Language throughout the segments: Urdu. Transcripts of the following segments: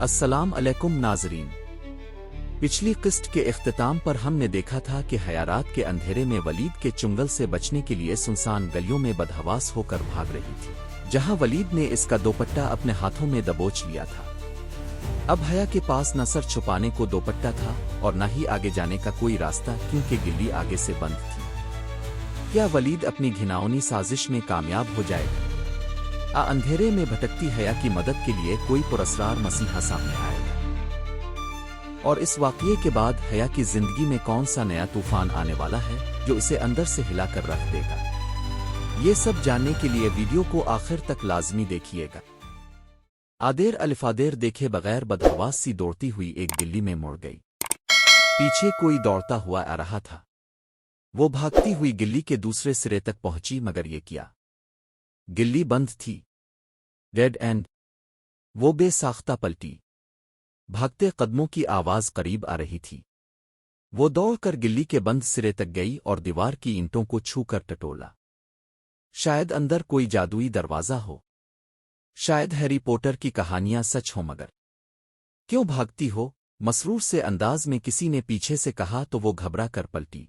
السلام علیکم ناظرین۔ پچھلی قسط کے اختتام پر ہم نے دیکھا تھا کہ حیارات کے اندھیرے میں ولید کے چنگل سے بچنے کے لیے سنسان گلیوں میں بدحواس ہو کر بھاگ رہی تھی، جہاں ولید نے اس کا دوپٹہ اپنے ہاتھوں میں دبوچ لیا تھا۔ اب حیا کے پاس نہ سر چھپانے کو دوپٹہ تھا اور نہ ہی آگے جانے کا کوئی راستہ، کیونکہ گلی آگے سے بند تھی۔ کیا ولید اپنی گھناؤنی سازش میں کامیاب ہو جائے گا؟ اندھیرے میں بھٹکتی حیا کی مدد کے لیے کوئی پراسرار مسیحا سامنے آئے گا؟ اور اس واقعے کے بعد حیا کی زندگی میں کون سا نیا طوفان آنے والا ہے جو اسے اندر سے ہلا کر رکھ دے گا؟ یہ سب جاننے کے لیے ویڈیو کو آخر تک لازمی دیکھیے گا۔ آدیر الفادیر دیکھے بغیر بدحواس سی دوڑتی ہوئی ایک گلی میں مڑ گئی۔ پیچھے کوئی دوڑتا ہوا آ رہا تھا۔ وہ بھاگتی ہوئی گلی کے دوسرے سرے تک پہنچی، مگر یہ کیا؟ گلی بند تھی، ڈیڈ اینڈ۔ وہ بے ساختہ پلٹی۔ بھاگتے قدموں کی آواز قریب آ رہی تھی۔ وہ دوڑ کر گلی کے بند سرے تک گئی اور دیوار کی اینٹوں کو چھو کر ٹٹولا۔ شاید اندر کوئی جادوئی دروازہ ہو، شاید ہیری پوٹر کی کہانیاں سچ ہوں۔ مگر کیوں بھاگتی ہو؟ مسرور سے انداز میں کسی نے پیچھے سے کہا تو وہ گھبرا کر پلٹی۔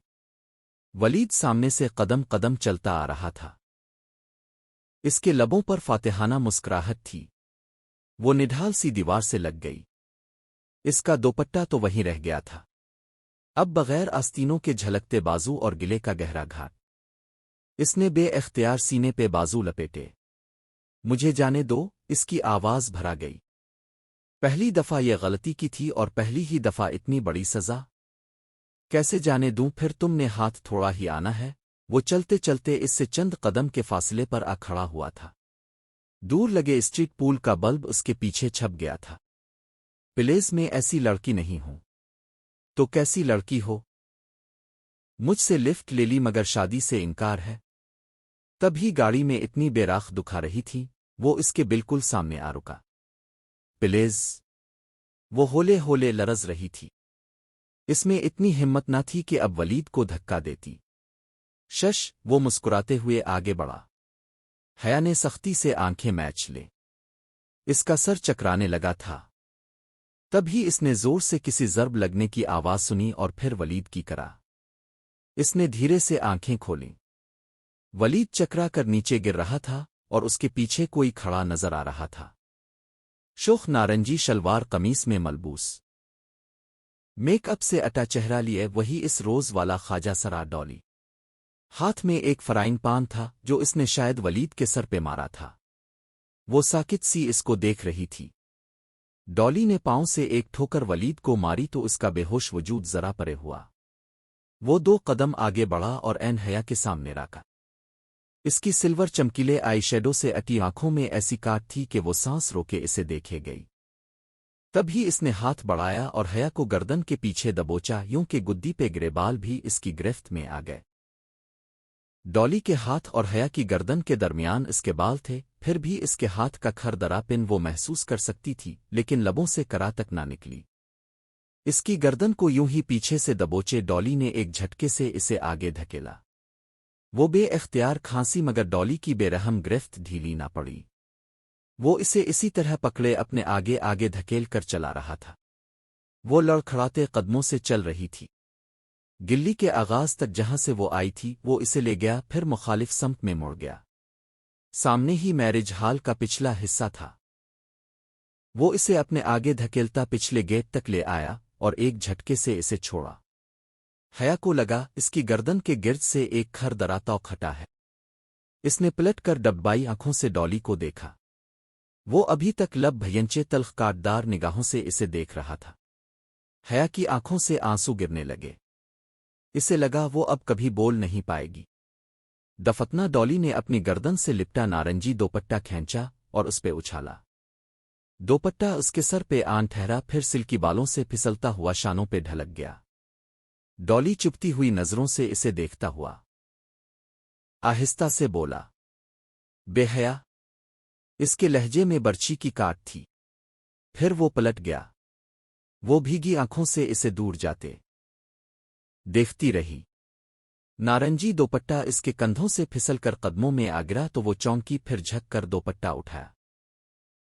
ولید سامنے سے قدم قدم چلتا آ رہا تھا۔ اس کے لبوں پر فاتحانہ مسکراہٹ تھی۔ وہ نڈھال سی دیوار سے لگ گئی۔ اس کا دوپٹہ تو وہیں رہ گیا تھا، اب بغیر آستینوں کے جھلکتے بازو اور گلے کا گہرا گھاٹ۔ اس نے بے اختیار سینے پہ بازو لپیٹے۔ مجھے جانے دو، اس کی آواز بھرا گئی۔ پہلی دفعہ یہ غلطی کی تھی اور پہلی ہی دفعہ اتنی بڑی سزا۔ کیسے جانے دوں؟ پھر تم نے ہاتھ تھوڑا ہی آنا ہے۔ وہ چلتے چلتے اس سے چند قدم کے فاصلے پر آ کھڑا ہوا تھا۔ دور لگے اسٹریٹ پول کا بلب اس کے پیچھے چھپ گیا تھا۔ پلیز میں ایسی لڑکی نہیں ہوں۔ تو کیسی لڑکی ہو؟ مجھ سے لفٹ لے لی مگر شادی سے انکار ہے؟ تب ہی گاڑی میں اتنی بے راخ دکھا رہی تھی، وہ اس کے بالکل سامنے آ رکا۔ پلیز۔ وہ ہولے ہولے لرز رہی تھی۔ اس میں اتنی ہمت نہ تھی کہ اب ولید کو دھکا دیتی۔ شش، وہ مسکراتے ہوئے آگے بڑھا۔ حیا نے سختی سے آنکھیں میچ لے۔ اس کا سر چکرانے لگا تھا۔ تب ہی اس نے زور سے کسی ضرب لگنے کی آواز سنی اور پھر ولید کی کرا۔ اس نے دھیرے سے آنکھیں کھولیں۔ ولید چکرا کر نیچے گر رہا تھا اور اس کے پیچھے کوئی کھڑا نظر آ رہا تھا۔ شوخ نارنجی شلوار قمیص میں ملبوس، میک اپ سے اٹا چہرہ لیے وہی اس روز والا خواجہ سرا ڈالی۔ ہاتھ میں ایک فرائنگ پان تھا جو اس نے شاید ولید کے سر پہ مارا تھا۔ وہ ساکت سی اس کو دیکھ رہی تھی۔ ڈالی نے پاؤں سے ایک ٹھوکر ولید کو ماری تو اس کا بے ہوش وجود ذرا پرے ہوا۔ وہ 2 قدم آگے بڑھا اور عین حیا کے سامنے رکھا۔ اس کی سلور چمکیلے آئی شیڈو سے اٹی آنکھوں میں ایسی کاٹ تھی کہ وہ سانس روکے اسے دیکھے گئی۔ تب ہی اس نے ہاتھ بڑھایا اور حیا کو گردن کے پیچھے دبوچا، یوں کہ گدی پہ گرے بال بھی اس کی گرفت میں آ گئے۔ ڈالی کے ہاتھ اور حیا کی گردن کے درمیان اس کے بال تھے، پھر بھی اس کے ہاتھ کا کھر درا پن وہ محسوس کر سکتی تھی، لیکن لبوں سے کرا تک نہ نکلی۔ اس کی گردن کو یوں ہی پیچھے سے دبوچے ڈالی نے ایک جھٹکے سے اسے آگے دھکیلا۔ وہ بے اختیار کھانسی مگر ڈالی کی بے رحم گرفت ڈھیلی نہ پڑی۔ وہ اسے اسی طرح پکڑے اپنے آگے آگے دھکیل کر چلا رہا تھا۔ وہ لڑکھڑاتے قدموں سے چل رہی تھی۔ گلی کے آغاز تک جہاں سے وہ آئی تھی وہ اسے لے گیا، پھر مخالف سمت میں مڑ گیا۔ سامنے ہی میرج ہال کا پچھلا حصہ تھا۔ وہ اسے اپنے آگے دھکیلتا پچھلے گیٹ تک لے آیا اور ایک جھٹکے سے اسے چھوڑا۔ حیا کو لگا اس کی گردن کے گرد سے ایک کھر دراتا کھٹا ہے۔ اس نے پلٹ کر ڈبائی آنکھوں سے ڈالی کو دیکھا۔ وہ ابھی تک لب بھینچے تلخ کاٹدار نگاہوں سے اسے دیکھ رہا تھا۔ حیا کی آنکھوں سے آنسو گرنے لگے۔ اسے لگا وہ اب کبھی بول نہیں پائے گی۔ دفتنا ڈالی نے اپنی گردن سے لپٹا نارنجی دوپٹہ کھینچا اور اس پہ اچھالا۔ دوپٹہ اس کے سر پہ آن ٹھہرا، پھر سلکی بالوں سے پھسلتا ہوا شانوں پہ ڈھلک گیا۔ ڈالی چپتی ہوئی نظروں سے اسے دیکھتا ہوا آہستہ سے بولا، بے حیا۔ اس کے لہجے میں برچھی کی کاٹ تھی۔ پھر وہ پلٹ گیا۔ وہ بھیگی آنکھوں سے اسے دور جاتے دیکھتی رہی۔ نارنجی دوپٹہ اس کے کندھوں سے پھسل کر قدموں میں آ گرا تو وہ چونکی، پھر جھک کر دوپٹہ اٹھایا۔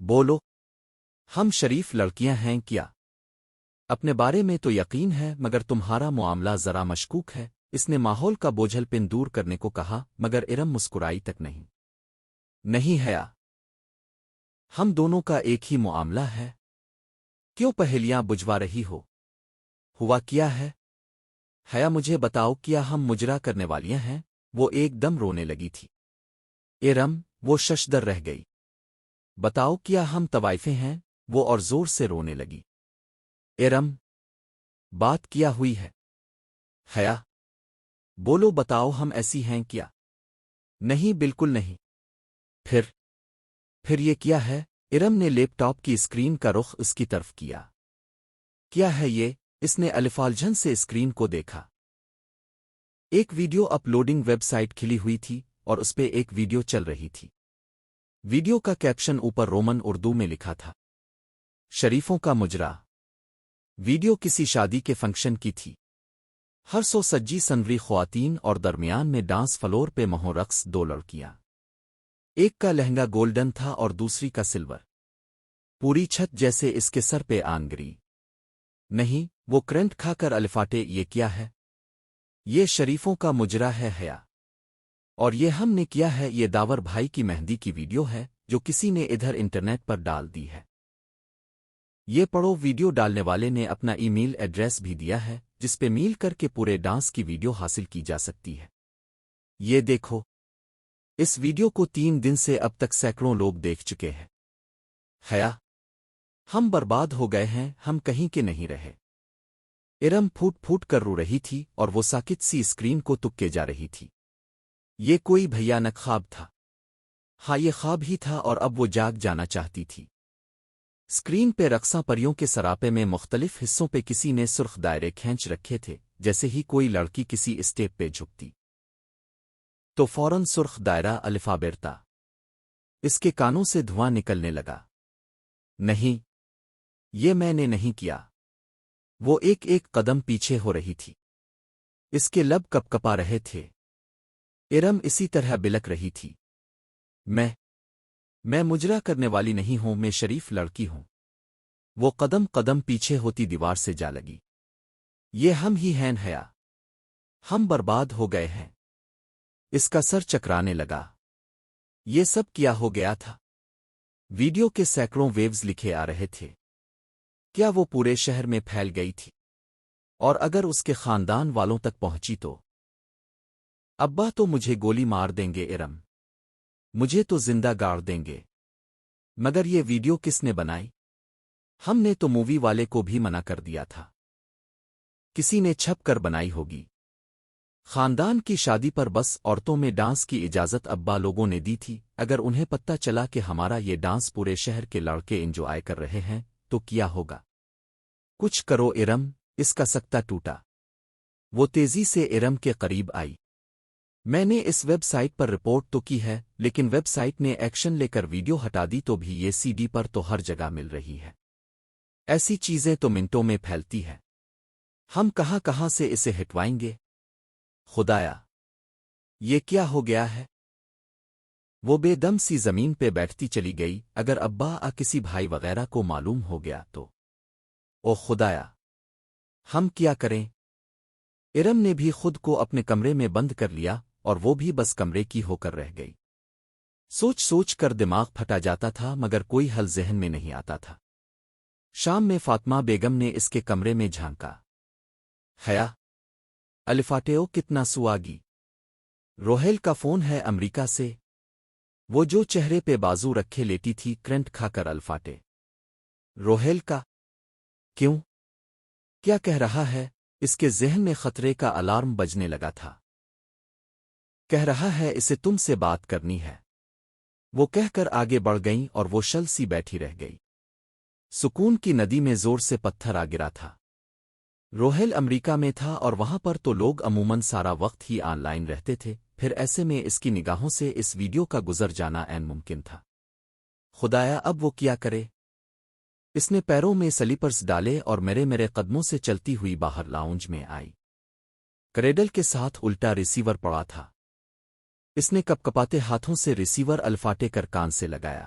بولو، ہم شریف لڑکیاں ہیں کیا؟ اپنے بارے میں تو یقین ہے مگر تمہارا معاملہ ذرا مشکوک ہے۔ اس نے ماحول کا بوجھل پن دور کرنے کو کہا مگر ارم مسکرائی تک نہیں۔ نہیں حیا، ہم دونوں کا ایک ہی معاملہ ہے، کیوں پہیلیاں بجھوا رہی ہو؟ ہوا کیا ہے؟ حیا مجھے بتاؤ، کیا ہم مجرا کرنے والیاں ہیں؟ وہ ایک دم رونے لگی تھی۔ ارم وہ ششدر رہ گئی۔ بتاؤ کیا ہم طوائفیں ہیں؟ وہ اور زور سے رونے لگی۔ ارم بات کیا ہوئی ہے؟ حیا بولو بتاؤ، ہم ایسی ہیں کیا؟ نہیں بالکل نہیں۔ پھر یہ کیا ہے؟ ارم نے لیپ ٹاپ کی اسکرین کا رخ اس کی طرف کیا۔ کیا ہے یہ؟ اس نے الفالجھن سے اسکرین کو دیکھا۔ ایک ویڈیو اپلوڈنگ ویب سائٹ کھلی ہوئی تھی اور اس پہ ایک ویڈیو چل رہی تھی۔ ویڈیو کا کیپشن اوپر رومن اردو میں لکھا تھا، شریفوں کا مجرا۔ ویڈیو کسی شادی کے فنکشن کی تھی۔ ہر سو سجی سنوری خواتین اور درمیان میں ڈانس فلور پہ مہو رقص دو لڑکیاں۔ ایک کا لہنگا گولڈن تھا اور دوسری کا سلور۔ پوری چھت جیسے اس کے سر پہ آن گری۔ نہیں، وہ کرنٹ کھا کر الفاٹے، یہ کیا ہے؟ یہ شریفوں کا مجرا ہے حیا، اور یہ ہم نے کیا ہے؟ یہ داور بھائی کی مہندی کی ویڈیو ہے جو کسی نے ادھر انٹرنیٹ پر ڈال دی ہے۔ یہ پڑھو، ویڈیو ڈالنے والے نے اپنا ای میل ایڈریس بھی دیا ہے جس پہ میل کر کے پورے ڈانس کی ویڈیو حاصل کی جا سکتی ہے۔ یہ دیکھو، اس ویڈیو کو 3 دن سے اب تک سینکڑوں لوگ دیکھ چکے ہیں۔ حیا ہم برباد ہو گئے ہیں، ہم کہیں کے نہیں رہے۔ ارم پھوٹ پھوٹ کر رو رہی تھی اور وہ ساکت سی اسکرین کو تکے جا رہی تھی۔ یہ کوئی بھیانک خواب تھا۔ ہاں یہ خواب ہی تھا اور اب وہ جاگ جانا چاہتی تھی۔ اسکرین پہ رقصاں پریوں کے سراپے میں مختلف حصوں پہ کسی نے سرخ دائرے کھینچ رکھے تھے، جیسے ہی کوئی لڑکی کسی اسٹیپ پہ جھکتی تو فوراً سرخ دائرہ الفابیرتا۔ اس کے کانوں سے دھواں نکلنے لگا۔ نہیں، یہ میں نے نہیں کیا۔ وہ ایک ایک قدم پیچھے ہو رہی تھی۔ اس کے لب کپ کپا رہے تھے۔ ارم اسی طرح بلک رہی تھی۔ میں مجرا کرنے والی نہیں ہوں، میں شریف لڑکی ہوں۔ وہ قدم قدم پیچھے ہوتی دیوار سے جا لگی۔ یہ ہم ہی ہیں حیا، ہم برباد ہو گئے ہیں۔ اس کا سر چکرانے لگا۔ یہ سب کیا ہو گیا تھا؟ ویڈیو کے سینکڑوں ویوز لکھے آ رہے تھے۔ کیا وہ پورے شہر میں پھیل گئی تھی؟ اور اگر اس کے خاندان والوں تک پہنچی تو؟ ابا تو مجھے گولی مار دیں گے ارم، مجھے تو زندہ گاڑ دیں گے۔ مگر یہ ویڈیو کس نے بنائی؟ ہم نے تو مووی والے کو بھی منع کر دیا تھا۔ کسی نے چھپ کر بنائی ہوگی۔ خاندان کی شادی پر بس عورتوں میں ڈانس کی اجازت ابا لوگوں نے دی تھی۔ اگر انہیں پتہ چلا کہ ہمارا یہ ڈانس پورے شہر کے لڑکے انجوائے کر رہے ہیں تو کیا ہوگا؟ کچھ کرو ارم، اس کا سکتا ٹوٹا۔ وہ تیزی سے ارم کے قریب آئی۔ میں نے اس ویب سائٹ پر رپورٹ تو کی ہے، لیکن ویب سائٹ نے ایکشن لے کر ویڈیو ہٹا دی، تو بھی یہ سی ڈی پر تو ہر جگہ مل رہی ہے۔ ایسی چیزیں تو منٹوں میں پھیلتی ہے۔ ہم کہاں کہاں سے اسے ہٹوائیں گے؟ خدایا، یہ کیا ہو گیا ہے؟ وہ بے دم سی زمین پہ بیٹھتی چلی گئی۔ اگر ابا کسی بھائی وغیرہ کو معلوم ہو گیا تو؟ او خدایا، ہم کیا کریں؟ ارم نے بھی خود کو اپنے کمرے میں بند کر لیا اور وہ بھی بس کمرے کی ہو کر رہ گئی۔ سوچ سوچ کر دماغ پھٹا جاتا تھا مگر کوئی حل ذہن میں نہیں آتا تھا۔ شام میں فاطمہ بیگم نے اس کے کمرے میں جھانکا۔ حیا الفاٹیو کتنا سواگی؟ روہیل کا فون ہے امریکہ سے۔ وہ جو چہرے پہ بازو رکھے لیٹی تھی کرنٹ کھا کر الفاٹے۔ روہیل کا؟ کیوں؟ کیا کہہ رہا ہے؟ اس کے ذہن میں خطرے کا الارم بجنے لگا تھا۔ کہہ رہا ہے اسے تم سے بات کرنی ہے۔ وہ کہہ کر آگے بڑھ گئیں اور وہ شل سی بیٹھی رہ گئی۔ سکون کی ندی میں زور سے پتھر آ گرا تھا۔ روہیل امریکہ میں تھا اور وہاں پر تو لوگ عموماً سارا وقت ہی آن لائن رہتے تھے، پھر ایسے میں اس کی نگاہوں سے اس ویڈیو کا گزر جانا عین ممکن تھا۔ خدایا اب وہ کیا کرے؟ اس نے پیروں میں سلیپرز ڈالے اور میرے قدموں سے چلتی ہوئی باہر لاؤنج میں آئی۔ کریڈل کے ساتھ الٹا ریسیور پڑا تھا۔ اس نے کپ کپاتے ہاتھوں سے ریسیور الفاٹے کر کان سے لگایا۔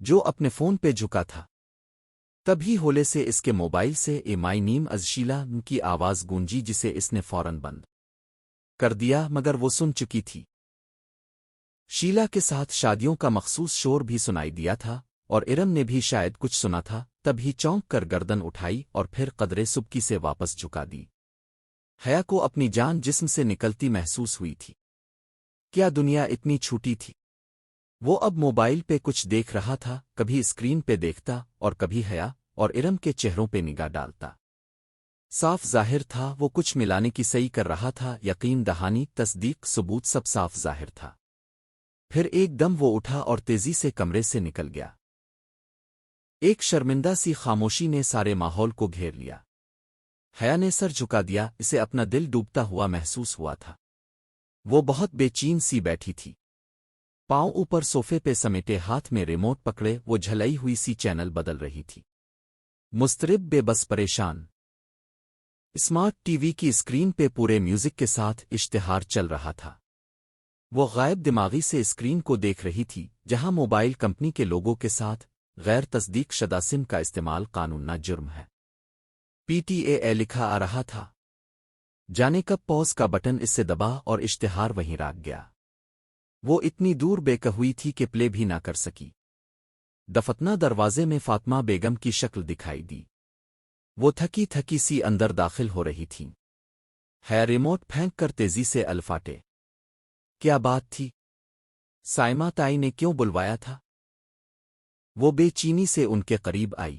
جو اپنے فون پہ جھکا تھا۔ تبھی ہولے سے اس کے موبائل سے اے مائی نیم از شیلا کی آواز گونجی، جسے اس نے فوراً بند کر دیا، مگر وہ سن چکی تھی۔ شیلا کے ساتھ شادیوں کا مخصوص شور بھی سنائی دیا تھا، اور ارم نے بھی شاید کچھ سنا تھا، تب ہی چونک کر گردن اٹھائی اور پھر قدرے سبکی سے واپس جھکا دی۔ حیا کو اپنی جان جسم سے نکلتی محسوس ہوئی تھی۔ کیا دنیا اتنی چھوٹی تھی؟ وہ اب موبائل پہ کچھ دیکھ رہا تھا، کبھی اسکرین پہ دیکھتا اور کبھی حیا اور ارم کے چہروں پہ نگاہ ڈالتا۔ صاف ظاہر تھا وہ کچھ ملانے کی صحیح کر رہا تھا، یقین دہانی، تصدیق، ثبوت، سب صاف ظاہر تھا۔ پھر ایک دم وہ اٹھا اور تیزی سے کمرے سے نکل گیا۔ ایک شرمندہ سی خاموشی نے سارے ماحول کو گھیر لیا۔ حیا نے سر جھکا دیا، اسے اپنا دل ڈوبتا ہوا محسوس ہوا تھا۔ وہ بہت بے چین سی بیٹھی تھی، پاؤں اوپر صوفے پہ سمیٹے، ہاتھ میں ریموٹ پکڑے وہ جھلائی ہوئی سی چینل بدل رہی تھی، مضطرب، بے بس، پریشان۔ اسمارٹ ٹی وی کی اسکرین پہ پورے میوزک کے ساتھ اشتہار چل رہا تھا۔ وہ غائب دماغی سے اسکرین کو دیکھ رہی تھی، جہاں موبائل کمپنی کے لوگوں کے ساتھ غیر تصدیق شدہ سم کا استعمال قانون نہ جرم ہے، PTA لکھا آ رہا تھا۔ جانے کب پوز کا بٹن اس سے دبا اور اشتہار وہیں راگ گیا۔ وہ اتنی دور بے ہوئی تھی کہ پلے بھی نہ کر سکی۔ دفتنا دروازے میں فاطمہ بیگم کی شکل دکھائی دی۔ وہ تھکی تھکی سی اندر داخل ہو رہی تھیں۔ ہے ریموٹ پھینک کر تیزی سے الفاٹے۔ کیا بات تھی؟ سائمہ تائی نے کیوں بلوایا تھا؟ وہ بے چینی سے ان کے قریب آئی۔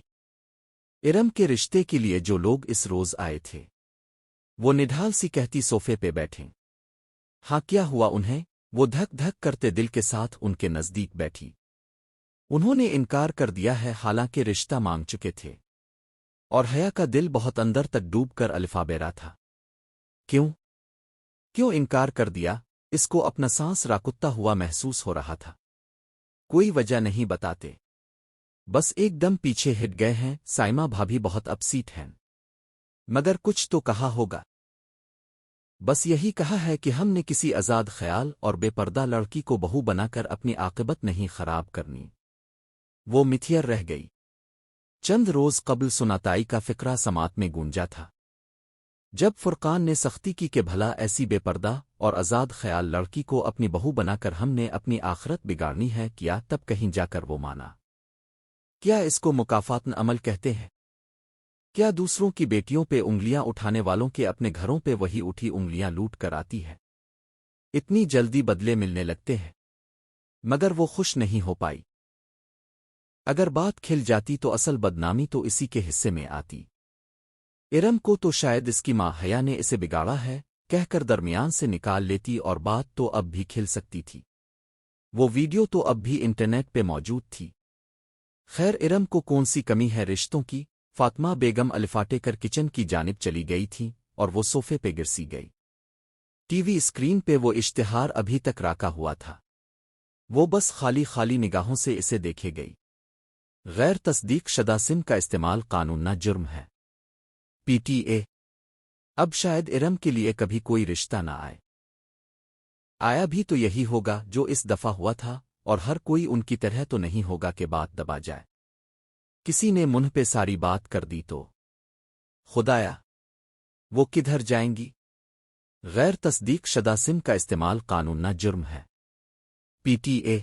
ارم کے رشتے کے لیے جو لوگ اس روز آئے تھے، وہ نڈھال سی کہتی صوفے پہ بیٹھیں۔ ہاں کیا ہوا انہیں؟ وہ دھک دھک کرتے دل کے ساتھ ان کے نزدیک بیٹھی۔ انہوں نے انکار کر دیا ہے، حالانکہ رشتہ مانگ چکے تھے، اور حیا کا دل بہت اندر تک ڈوب کر الفابیرا تھا۔ کیوں انکار کر دیا؟ اس کو اپنا سانس راکتا ہوا محسوس ہو رہا تھا۔ کوئی وجہ نہیں بتاتے، بس ایک دم پیچھے ہٹ گئے ہیں۔ سائمہ بھابھی بہت اپسیٹ ہیں، مگر کچھ تو کہا ہوگا۔ بس یہی کہا ہے کہ ہم نے کسی آزاد خیال اور بے پردہ لڑکی کو بہو بنا کر اپنی عاقبت نہیں خراب کرنی۔ وہ متھیر رہ گئی۔ چند روز قبل سناتائی کا فقرہ سماعت میں گونجا تھا، جب فرقان نے سختی کی کہ بھلا ایسی بے پردہ اور آزاد خیال لڑکی کو اپنی بہو بنا کر ہم نے اپنی آخرت بگاڑنی ہے کیا؟ تب کہیں جا کر وہ مانا۔ کیا اس کو مکافاتن عمل کہتے ہیں؟ کیا دوسروں کی بیٹیوں پہ انگلیاں اٹھانے والوں کے اپنے گھروں پہ وہی اٹھی انگلیاں لوٹ کر آتی ہے؟ اتنی جلدی بدلے ملنے لگتے ہیں؟ مگر وہ خوش نہیں ہو پائی۔ اگر بات کھل جاتی تو اصل بدنامی تو اسی کے حصے میں آتی۔ ارم کو تو شاید اس کی ماں حیا نے اسے بگاڑا ہے کہہ کر درمیان سے نکال لیتی، اور بات تو اب بھی کھل سکتی تھی۔ وہ ویڈیو تو اب بھی انٹرنیٹ پہ موجود تھی۔ خیر، ارم کو کون سی کمی ہے رشتوں کی؟ فاطمہ بیگم الفاٹے کر کچن کی جانب چلی گئی تھی، اور وہ صوفے پہ گرسی گئی۔ ٹی وی اسکرین پہ وہ اشتہار ابھی تک راکا ہوا تھا۔ وہ بس خالی خالی نگاہوں سے اسے دیکھے گئی۔ غیر تصدیق شدہ سم کا استعمال قانون نہ جرم ہے، PTA۔ اب شاید ارم کے لیے کبھی کوئی رشتہ نہ آئے۔ آیا بھی تو یہی ہوگا جو اس دفعہ ہوا تھا، اور ہر کوئی ان کی طرح تو نہیں ہوگا کہ بات دبا جائے۔ کسی نے منہ پہ ساری بات کر دی تو خدایا، وہ کدھر جائیں گی؟ غیر تصدیق شدہ سم کا استعمال قانون نہ جرم ہے، PTA۔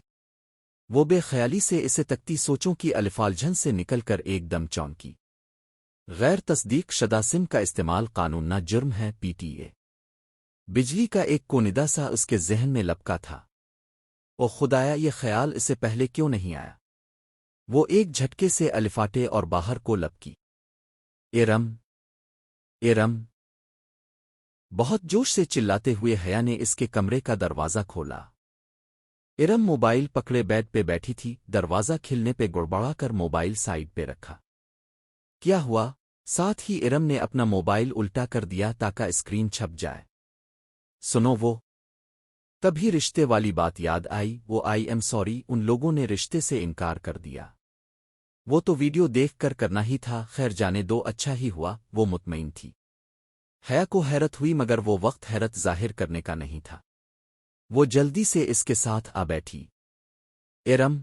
وہ بے خیالی سے اسے تکتی سوچوں کی الفالجھن سے نکل کر ایک دم چونکی۔ غیر تصدیق شدہ سم کا استعمال قانون نہ جرم ہے، PTA۔ بجلی کا ایک کوندا سا اس کے ذہن میں لپکا تھا۔ او خدایا، یہ خیال اسے پہلے کیوں نہیں آیا؟ وہ ایک جھٹکے سے الفاٹے اور باہر کو لپکی۔ ارم! بہت جوش سے چلاتے ہوئے حیا نے اس کے کمرے کا دروازہ کھولا۔ ارم موبائل پکڑے بیڈ پہ بیٹھی تھی، دروازہ کھلنے پہ گڑبڑا کر موبائل سائیڈ پہ رکھا۔ کیا ہوا؟ ساتھ ہی ارم نے اپنا موبائل الٹا کر دیا تاکہ اسکرین چھپ جائے۔ سنو وہ۔ تبھی رشتے والی بات یاد آئی۔ وہ آئی ایم سوری، ان لوگوں نے رشتے سے انکار کر دیا۔ وہ تو ویڈیو دیکھ کر کرنا ہی تھا، خیر جانے دو، اچھا ہی ہوا، وہ مطمئن تھی۔ حیا کو حیرت ہوئی، مگر وہ وقت حیرت ظاہر کرنے کا نہیں تھا۔ وہ جلدی سے اس کے ساتھ آ بیٹھی۔ ارم!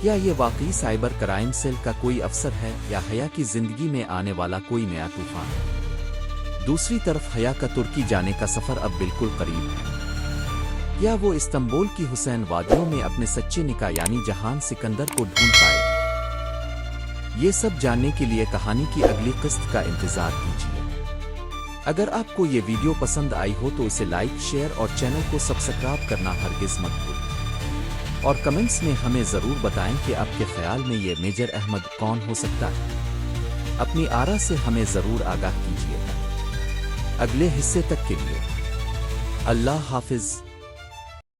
کیا یہ واقعی سائبر کرائم سیل کا کوئی افسر ہے یا حیا کی زندگی میں آنے والا کوئی نیا طوفان؟ دوسری طرف حیا کا ترکی جانے کا سفر اب بالکل قریب ہے۔ کیا وہ استنبول کی حسین وادیوں میں اپنے سچے نکاح یعنی جہان سکندر کو ڈھونڈ پائے؟ یہ سب جاننے کے لیے کہانی کی اگلی قسط کا انتظار کیجیے۔ اگر آپ کو یہ ویڈیو پسند آئی ہو تو اسے لائک، شیئر اور چینل کو سبسکرائب کرنا ہرگز مت بھولیں۔ اور کمنٹس میں ہمیں ضرور بتائیں کہ آپ کے خیال میں یہ میجر احمد کون ہو سکتا ہے۔ اپنی آرا سے ہمیں ضرور آگاہ کیجیے۔ اگلے حصے تک کے لیے اللہ حافظ۔